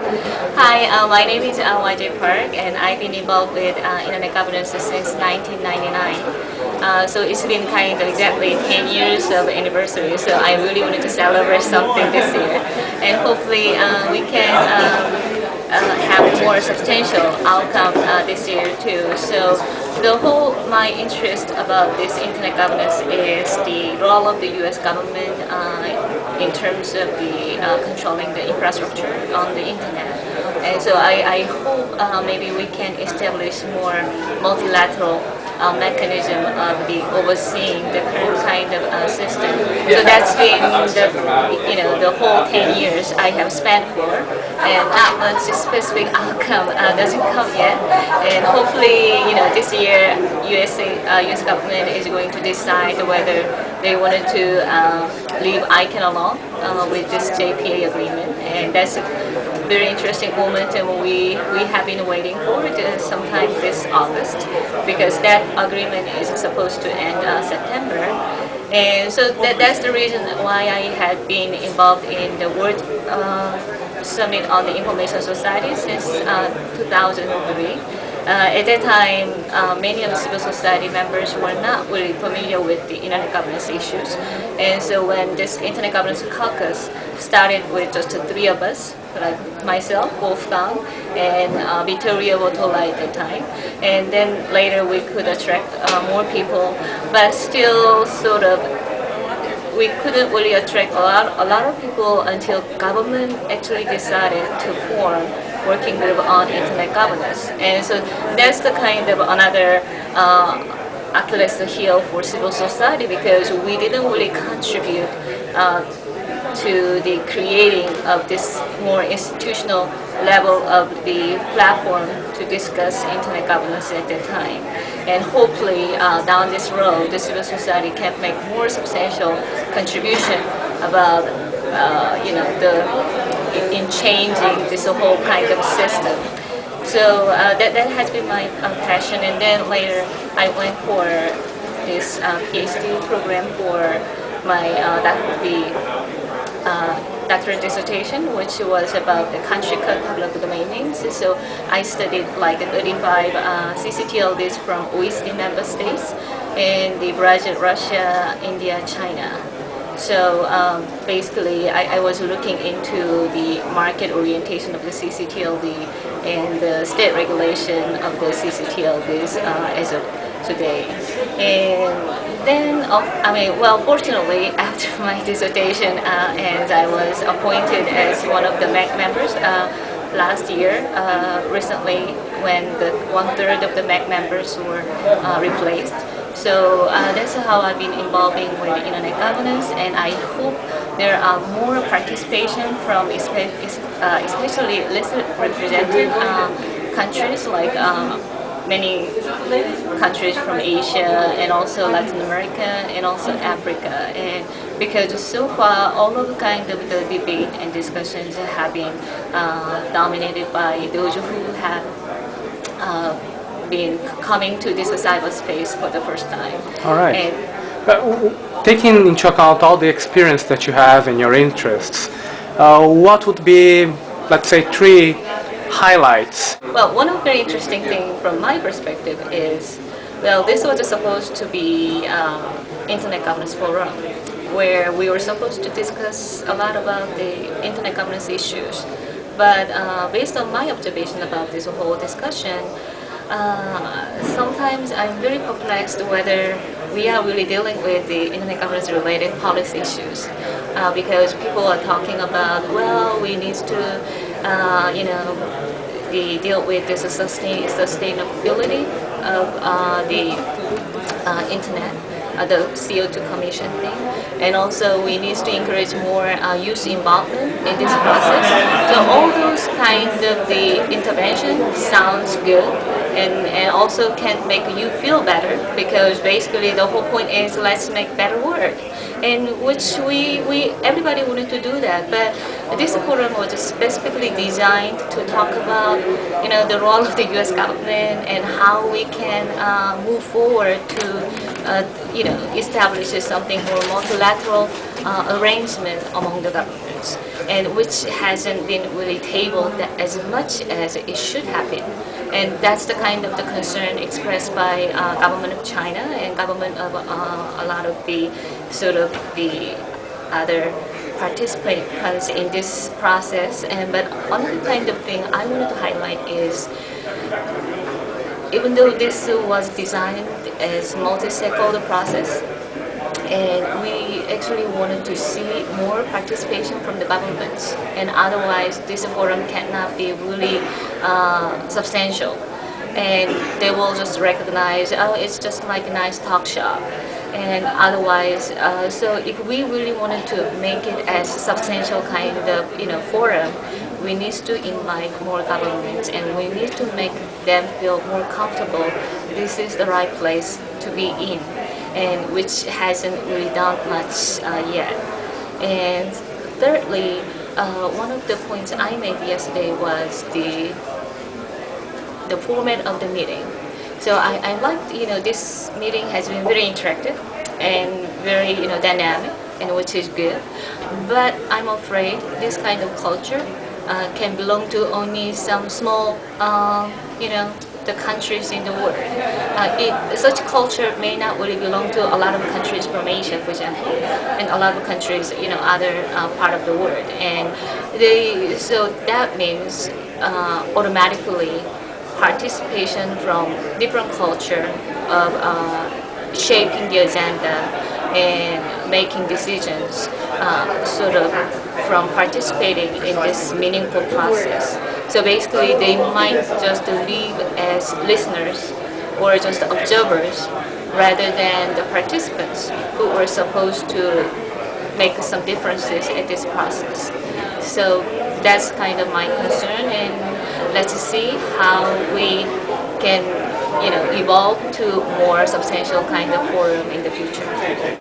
Hi, my name is YJ Park, and I've been involved with internet governance since 1999. So it's been kind of exactly 10 years of anniversary. So I really wanted to celebrate something this year, and hopefully we can have more substantial outcome this year too. So the whole my interest about this internet governance is the role of the U.S. government in terms of the controlling the infrastructure on the internet. And so I hope maybe we can establish more multilateral mechanism of the overseeing the current kind of system. So that's been the whole 10 years I have spent for, and not much specific outcome doesn't come yet. And hopefully this year US government is going to decide whether they wanted to leave ICANN alone with this JPA agreement, and that's a very interesting moment, and we have been waiting for it sometime this August, because that agreement is supposed to end September. And so that's the reason why I had been involved in the World Summit on the Information Society since 2003. At that time, many of the civil society members were not really familiar with the internet governance issues. And so when this internet governance caucus started with just the three of us, like myself, Wolfgang, and Vittorio Botola at the time. And then later we could attract more people, but still sort of we couldn't really attract a lot of people until government actually decided to form working group on internet governance. And so that's the kind of another Achilles heel for civil society, because we didn't really contribute to the creating of this more institutional level of the platform to discuss internet governance at that time. And hopefully down this road, the civil society can make more substantial contribution about in changing this whole kind of system. So that has been my passion. And then later I went for this PhD program for my doctorate dissertation, which was about the country code public domain names. So I studied like 35 CCTLDs from OECD member states in the Brazil, Russia, India, China. So basically, I was looking into the market orientation of the CCTLD and the state regulation of the CCTLDs as of today. And then, fortunately, after my dissertation, and I was appointed as one of the MEC members last year, recently, when the 1/3 of the MEC members were replaced. So that's how I've been involving with internet governance, and I hope there are more participation from especially less represented countries, like many countries from Asia and also Latin America and also Africa. And because so far all of the kind of the debate and discussions have been dominated by those who have been coming to this cyberspace for the first time. All right. Taking into account all the experience that you have and your interests, what would be, let's say, 3 highlights? Well, one of the very interesting things from my perspective is, well, this was supposed to be Internet Governance Forum, where we were supposed to discuss a lot about the Internet governance issues. But based on my observation about this whole discussion, sometimes I'm very perplexed whether we are really dealing with the internet governance related policy issues, because people are talking about, well, we need to deal with this sustainability of the internet, the CO2 commission thing, and also we need to encourage more youth involvement in this process. So all those kind of the intervention sounds good, and also can make you feel better, because basically the whole point is let's make better world, and which we everybody wanted to do that. But this forum was specifically designed to talk about the role of the U.S. government and how we can move forward to establish something more multilateral arrangement among the governments, and which hasn't been really tabled as much as it should have been. And that's the kind of the concern expressed by government of China and government of a lot of the sort of the other participants in this process. And but another kind of thing I wanted to highlight is, even though this was designed as multi-stakeholder process, and we actually wanted to see more participation from the governments, and otherwise this forum cannot be really substantial, and they will just recognize, oh, it's just like a nice talk shop, and otherwise so if we really wanted to make it as substantial kind of forum, we need to invite more governments, and we need to make them feel more comfortable this is the right place to be in, and which hasn't really done much yet. And thirdly, one of the points I made yesterday was the format of the meeting. So I liked, this meeting has been very interactive and very, dynamic, and which is good. But I'm afraid this kind of culture can belong to only some small, the countries in the world. Such culture may not really belong to a lot of countries from Asia, for example, and a lot of countries, other part of the world. And so that means automatically participation from different culture of shaping the agenda and making decisions, sort of from participating in this meaningful process. So basically they might just leave as listeners or just observers rather than the participants who were supposed to make some differences in this process. So that's kind of my concern, and let's see how we can evolve to more substantial kind of forum in the future.